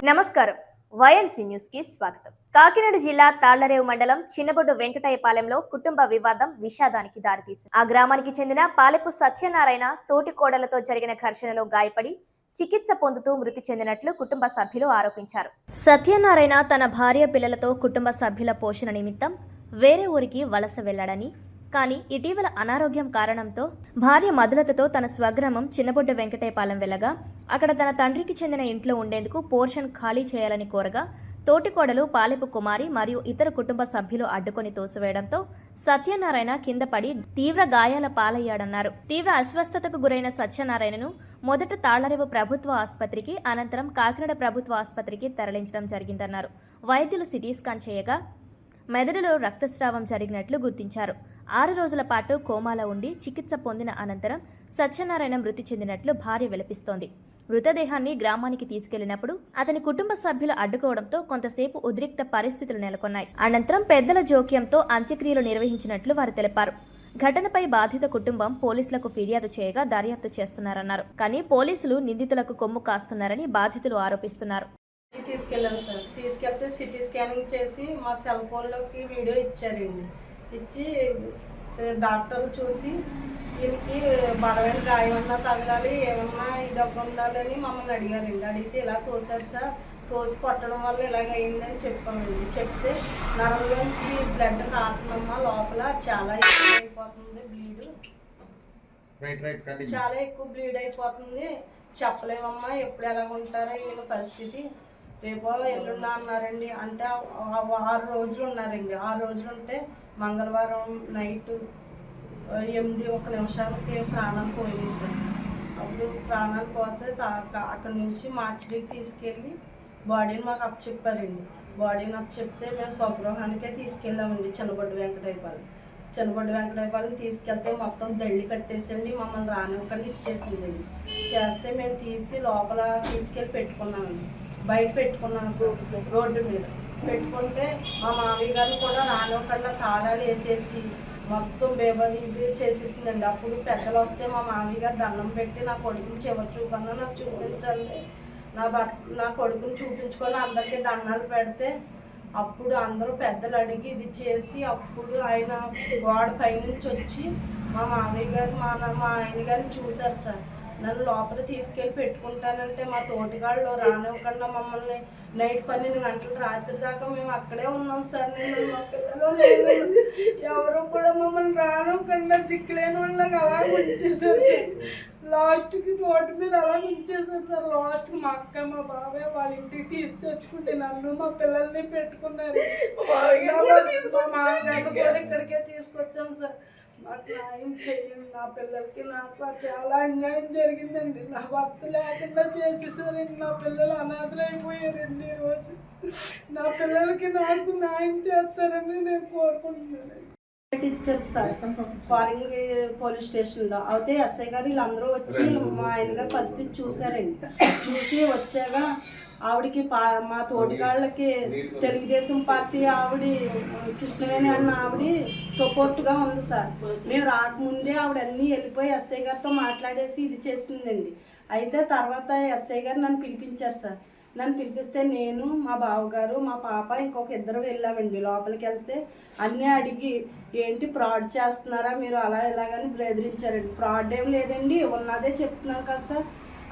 నమస్కారం. YNC news కి స్వాగతం. కాకినాడ జిల్లా తాళ్లరేవు మండలం చిన్నబొడ్డు వెంకటయ్యపాలెంలో కుటుంబ వివాదం విషాదానికి దారితీసింది. ఆ గ్రామానికి చెందిన పాలెపు సత్యనారాయణ తోటి కోడలతో జరిగిన ఘర్షణలో గాయపడి చికిత్స పొందుతూ మృతి చెందినట్లు కుటుంబ సభ్యులు ఆరోపించారు. సత్యనారాయణ తన భార్య పిల్లలతో కుటుంబ సభ్యుల పోషణ నిమిత్తం వేరే ఊరికి వలస వెళ్లాడని, కానీ ఇటీవల అనారోగ్యం కారణంతో భార్య మధులతతో తన స్వగ్రామం చిన్నబొడ్డు వెంకటయ్యపాలెం వెళ్ళగా అక్కడ తన తండ్రికి చెందిన ఇంట్లో ఉండేందుకు పోర్షన్ ఖాళీ చేయాలని కోరగా తోటికోడలు పాలెపు కుమారి మరియు ఇతర కుటుంబ సభ్యులు అడ్డుకొని తోసివేయడంతో సత్యనారాయణ కింద పడి తీవ్ర గాయాల పాలయ్యాడన్నారు. తీవ్ర అస్వస్థతకు గురైన సత్యనారాయణను మొదట తాళ్లరేవు ప్రభుత్వ ఆసుపత్రికి, అనంతరం కాకినాడ ప్రభుత్వ ఆసుపత్రికి తరలించడం జరిగిందన్నారు. వైద్యులు సిటీ స్కాన్ చేయగా మెదడులో రక్తస్రావం జరిగినట్లు గుర్తించారు. 6 రోజుల పాటు కోమాలో ఉండి చికిత్స పొందిన అనంతరం సత్యనారాయణ మృతి చెందినట్లు భార్య విలపిస్తోంది. మృతదేహాన్ని గ్రామానికి తీసుకెళ్లినప్పుడు అతని కుటుంబ సభ్యులు అడ్డుకోవడంతో కొంతసేపు ఉద్రిక్త పరిస్థితులు నెలకొన్నాయి. అనంతరం పెద్దల జోక్యంతో అంత్యక్రియలు నిర్వహించినట్లు వారు తెలిపారు. ఘటనపై బాధిత కుటుంబం పోలీసులకు ఫిర్యాదు చేయగా దర్యాప్తు చేస్తున్నారన్నారు. కానీ పోలీసులు నిందితులకు కొమ్ము కాస్తున్నారని బాధితులు ఆరోపిస్తున్నారు. తీసుకెళ్ళాను సార్. తీసుకెళ్తే సిటీ స్కానింగ్ చేసి మా సెల్ ఫోన్లోకి వీడియో ఇచ్చారండి. ఇచ్చి డాక్టర్లు చూసి దీనికి బలమైన గాయమన్నా తగలాలి, ఏమన్నా ఇది ఉండాలని మమ్మల్ని అడిగారండి. అడిగితే ఇలా తోసారు సార్, తోసి కొట్టడం వల్ల ఇలాగ అయిందని చెప్పామండి. చెప్తే నరంలోంచి బ్లడ్ కారుతుందమ్మా, లోపల చాలా ఎక్కువ అయిపోతుంది, చాలా ఎక్కువ బ్లీడ్ అయిపోతుంది, చెప్పలేమమ్మా ఎప్పుడు ఎలాగుంటారో ఈయన పరిస్థితి, రేపో ఎల్లుండా అన్నారండి. అంటే 6 రోజులు ఉన్నారండి. 6 రోజులు ఉంటే మంగళవారం నైట్ 8:01 ప్రాణాలు పోయింది సార్. అప్పుడు ప్రాణాలు పోతే అక్కడి నుంచి మార్చికి తీసుకెళ్ళి బాడీని మాకు అప్పచెప్పారండి. బాడీని అప్పచెప్తే మేము స్వగృహానికే తీసుకెళ్ళామండి. చిన్నబొడ్డు వెంకటయ్యపాలెం తీసుకెళ్తే మొత్తం దళ్ళి కట్టేసండి, మమ్మల్ని రానివ్వకుండా ఇచ్చేసిందండి. చేస్తే మేము తీసి లోపల తీసుకెళ్ళి పెట్టుకున్నామండి. బయట పెట్టుకున్నాను సార్, రోడ్డు మీద పెట్టుకుంటే మా మామయ్య గారు కూడా రానివ్వకుండా తాళాలు వేసేసి మొత్తం ఇది చేసేసిందండి. అప్పుడు పెద్దలు వస్తే మా మామయ్య గారు దండం పెట్టి నా కొడుకుని చివరి చూపన్నా నాకు చూపించండి, నా కొడుకుని చూపించుకొని అందరికీ దండాలు పెడితే అప్పుడు అందరూ పెద్దలు అడిగి ఇది చేసి అప్పుడు ఆయన గోడ పైనుంచి వచ్చి మా మామయ్య గారు మా ఆయన గారిని చూశారు సార్. నన్ను లోపల తీసుకెళ్ళి పెట్టుకుంటానంటే మా తోటిగాళ్ళు రానివ్వకుండా మమ్మల్ని నైట్ 12 గంటలు రాత్రి దాకా మేము అక్కడే ఉన్నాం సార్. నేను మా పిల్లలు ఎవరు కూడా మమ్మల్ని రానివ్వకుండా దిక్కులేని వాళ్ళకి అలా ఉంచేసారు సార్. లాస్ట్కి రోడ్డు మీద అలా ఉంచేసారు సార్. లాస్ట్కి మా అక్క మా బాబాయ్ వాళ్ళ ఇంటికి తెచ్చుకుంటే నన్ను మా పిల్లల్ని పెట్టుకున్నారు. మా మామగారిని కూడా ఇక్కడికే తీసుకొచ్చాను సార్. నాకు న్యాయం చెయ్యండి, నా పిల్లలకి నాకు చాలా అన్యాయం జరిగిందండి. నా భర్త లేకుండా చేసేసారండి. నా పిల్లలు అనాథలైపోయారండి. ఈరోజు నా పిల్లలకి నాకు న్యాయం చేస్తారని నేను కోరుకుంటున్నాను. ఇచ్చారు సార్ ఫారింగ్ పోలీస్ స్టేషన్లో. అయితే ఎస్ఐ గారు వీళ్ళందరూ వచ్చి మా ఆయన గారి పరిస్థితి చూసారండి. చూసి వచ్చాక ఆవిడికి మా తోటిగాళ్ళకి తెలుగుదేశం పార్టీ ఆవిడ కృష్ణవేణి అన్న ఆవిడ సపోర్ట్గా ఉంది సార్. మేము రాకముందే ఆవిడ అన్నీ వెళ్ళిపోయి ఎస్ఐ గారితో మాట్లాడేసి ఇది చేసిందండి. అయితే తర్వాత ఎస్ఐ గారు నన్ను పిలిపించారు సార్. నన్ను పిలిపిస్తే నేను, మా బావగారు, మా పాప ఇంకొక 2 వెళ్ళామండి. లోపలికి వెళ్తే అన్నీ అడిగి ఏంటి ఫ్రాడ్ చేస్తున్నారా మీరు అలా ఇలాగని బెదిరించారండి. ఫ్రాడ్ ఏం లేదండి, ఉన్నదే చెప్తున్నాను కదా సార్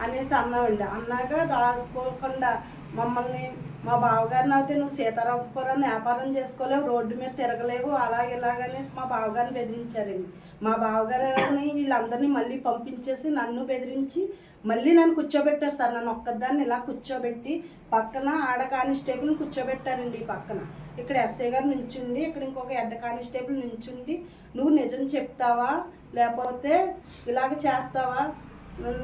అనేసి అన్నామండి. అన్నాక రాసుకోకుండా మమ్మల్ని మా బావగారిని అయితే నువ్వు సీతారామపురం వ్యాపారం చేసుకోలేవు, రోడ్డు మీద తిరగలేవు, ఇలాగనేసి మా బావగారిని బెదిరించారండి. మా బావగారిని వీళ్ళందరినీ మళ్ళీ పంపించేసి నన్ను బెదిరించి మళ్ళీ నన్ను కూర్చోబెట్టారు సార్. నన్ను ఒక్కదాన్ని ఇలా కూర్చోబెట్టి పక్కన ఆడ కానిస్టేబుల్ని కూర్చోబెట్టారండి. పక్కన ఇక్కడ ఎస్ఐ గారు నుంచుండి, ఇక్కడ ఇంకొక హెడ్ కానిస్టేబుల్ నుంచుండి నువ్వు నిజం చెప్తావా లేకపోతే ఇలాగ చేస్తావా,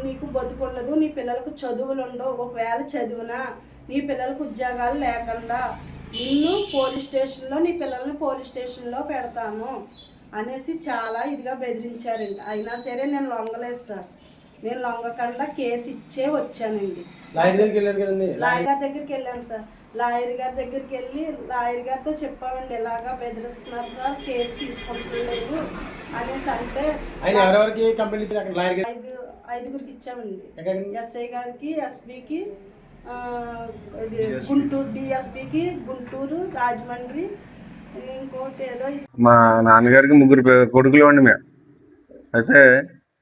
నీకు బతుకుండదు, నీ పిల్లలకు చదువులు ఉండవు, ఒకవేళ చదివినా నీ పిల్లలకు ఉద్యోగాలు లేకుండా నిన్ను పోలీస్ స్టేషన్లో నీ పిల్లల్ని పోలీస్ స్టేషన్లో పెడతాను అనేసి చాలా ఇదిగా బెదిరించారండి. అయినా సరే నేను లొంగలేదు సార్. నేను లొంగకుండా కేసు ఇచ్చే వచ్చానండి. లాయర్ గారి దగ్గరికి వెళ్ళాను సార్. లాయర్ గారి దగ్గరికి వెళ్ళి లాయర్ గారితో చెప్పామండి, ఇలాగా బెదిరిస్తున్నారు సార్, కేసు తీసుకుంటలేదు అనేసి. అంటే 5 5గురికి ఇచ్చామండి. ఎస్ఐ గారికి, ఎస్పీకి, ఇది గుంటూరు డిఎస్పికి, గుంటూరు, రాజమండ్రి, ఇంకోటి ఏదో మా నాన్నగారికి ముగ్గురు కొడుకులు అండి మేము. అయితే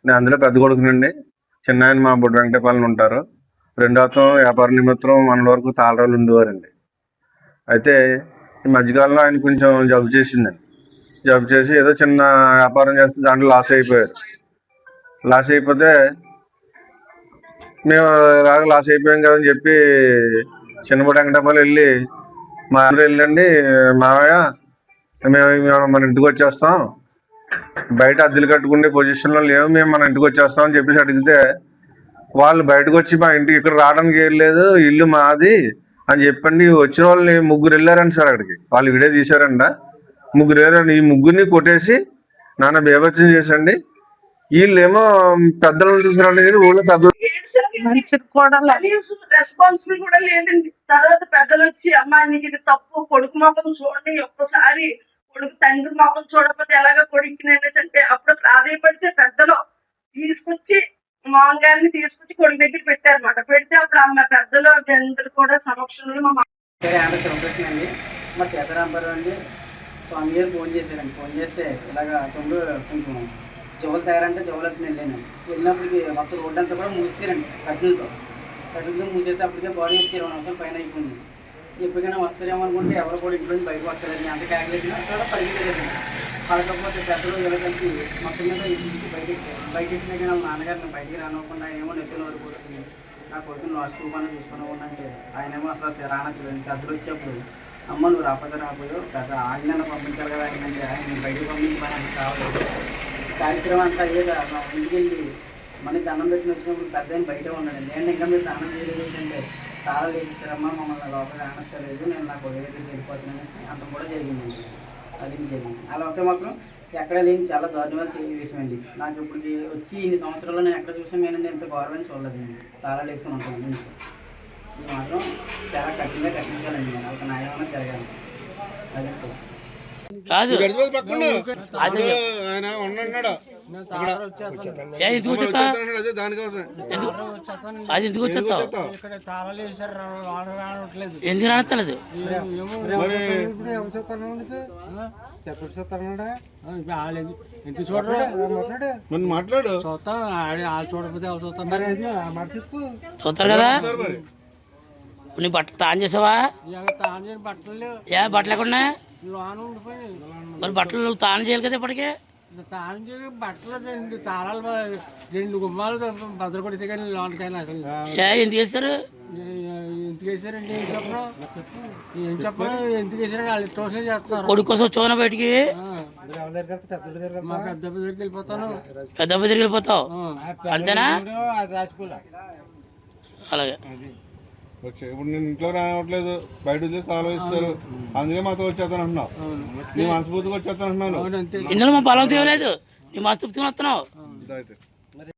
నేను అందులో పెద్ద కొడుకునండి. చిన్న ఆయన మా బుడ్డ వెంకటపాలెం ఉంటారు. రెండో అతను వ్యాపార నిమిత్తం మన వరకు తాళరాలు ఉండేవారండి. అయితే ఈ మధ్యకాలంలో ఆయన కొంచెం జబ్బు చేసిందండి. జబ్బు చేసి ఏదో చిన్న వ్యాపారం చేస్తే దాంట్లో లాస్ అయిపోయారు. లాస్ అయిపోతే మేము ఇలాగ లాస్ అయిపోయాం కదని చెప్పి చిన్నబుడ్డ వెంకటపాలెం వెళ్ళి మా అందరూ వెళ్ళండి మావయ్య మేము మన ఇంటికి వచ్చేస్తాం, బయట అద్దెలు కట్టుకునే పొజిషన్లో లేవు, మేము మన ఇంటికి వచ్చేస్తాం అని చెప్పేసి అడిగితే వాళ్ళు బయటకు వచ్చి మా ఇంటికి ఇక్కడ రావడానికి ఏం లేదు, ఇల్లు మాది అని చెప్పండి. వచ్చిన వాళ్ళని ముగ్గురు వెళ్ళారండి సార్ అక్కడికి. వాళ్ళు వీడియో తీశారంట. ముగ్గురు వెళ్ళారండి. ఈ ముగ్గురిని కొట్టేసి నాన్న బేభత్సం చేసండి. వీళ్ళేమో పెద్దలను తీసుకురండి, ఊళ్ళో పెద్ద రెస్పాన్సిబుల్ కూడా లేదండి. తర్వాత పెద్దలు వచ్చి అమ్మాయి నీకు ఇది తప్పు, కొడుకు మొఖం చూడండి ఒక్కసారి, కొడుకు తండ్రి మొఖం చూడకపోతే ఎలాగ కొడుకుని అంటే అప్పుడు ప్రాధాయపడితే పెద్దలు తీసుకొచ్చి మామగారిని తీసుకొచ్చి కొడుకు దగ్గర పెట్టారన్నమాట. పెడితే అప్పుడు అమ్మ పెద్దలు అందరు కూడా సమక్షంలో మా శివకృష్ణ అండి, మా సీతారాంబారు అండి స్వామి గారు ఫోన్ చేశారండి. ఫోన్ చేస్తే ఇలాగ తొండు కొంచెం చెవులు తయారంటే చెవులకు వెళ్ళాను. వెళ్ళినప్పటికి మొత్తం రోడ్డు అంతా కూడా మూసేసారండి కట్టెలతో మూసేస్తే అప్పటికే బాడీ వచ్చి 20 నిమిషాలు పైన అయిపోయింది. ఎప్పటికైనా వస్తారేమో అనుకుంటే ఎవరు కూడా ఇంట్లో బయటకు వస్తారని అంత క్యాలిక్యులేషన్ అక్కడ పరిగెత్తలేదు. పడకపోతే పెద్దలు ఇలా కలిసి మొత్తం మీద తీసి బయటెట్టినా కానీ వాళ్ళ నాన్నగారిని బయటికి రానివ్వకుండా ఏమో నెత్తిన వరకు నా కొడుకుని లాస్ట్ రూపాన్ని చూసుకుని ఉందంటే ఆయనేమో అసలు రానట్లేదు. పెద్దలు వచ్చేప్పుడు అమ్మ నువ్వు రాపోయావు పెద్ద ఆజ్ఞాన్ని పంపించాలి కదా ఆయనంటే ఆయన బయటకు పంపించమని కావాలి. కార్యక్రమం అంతా అయ్యేదా మా ఇంటికి వెళ్ళి మనకి దండం పెట్టిన వచ్చినప్పుడు పెద్ద ఆయన బయట ఉన్నాడు. నేను ఇంకా మీరు దానం చేయలేదు ఏంటంటే చాలా వేసేసారమ్మా మమ్మల్ని లోపల రానక్కర్లేదు, నేను నాకు ఒకే దగ్గరికి వెళ్ళిపోతున్నాను అంత కూడా జరిగిందండి. అది జరిగింది. అలా అయితే మాత్రం ఎక్కడ లేని చాలా దారుణమైన విషయమండి. నాకు ఇప్పటికి వచ్చి ఇన్ని సంవత్సరాల్లో నేను ఎక్కడ చూసాను నేను ఎంత గౌరవాన్ని చూడలేదండి. తాళాలు వేసుకుని ఉంటాను. ఇది మాత్రం చాలా కఠినంగా కట్టించాలండి. నేను ఒక న్యాయమైన జరగాలి. అదే కాదు ఆయన ఉన్నాడు అది ఎందుకు వచ్చేస్తావు? ఎందుకు రానట్లేదు? మాట్లాడు చూస్తారు కదా. నీ బట్టలు తాను చేసావా? ఏ బట్టలు ఎక్కడున్నా? మరి బట్టలు నువ్వు తాను చేయాలి కదా ఇప్పటికే. బట్టలు రెండు గుమ్మాలు భద్ర కొడితే కానీ లోన్కైనా ఎందుకు వేస్తారు? ఎందుకు వేసారండి? ఏం చెప్పరు ఎందుకు వేసారండి? వాళ్ళు ఇష్టం చేస్తున్నారు. కొడుకు కోసం వచ్చావునా బయటికి? మా పెద్ద దగ్గరికి వెళ్ళిపోతాను. పెద్ద దగ్గరికి వెళ్ళిపోతావు అంతేనా? అలాగే ఇప్పుడు నేను ఇంట్లో రావట్లేదు, బయట వదిలేసి ఆలోచిస్తారు, అందుకే మాతో వచ్చేస్తాను అంటున్నావు. నీ మనస్ఫూర్తిగా వచ్చేస్తాను అంటున్నాను. ఇందులో మా బలం తీయలేదు, నీ మనస్ఫూర్తిగా వస్తున్నావు.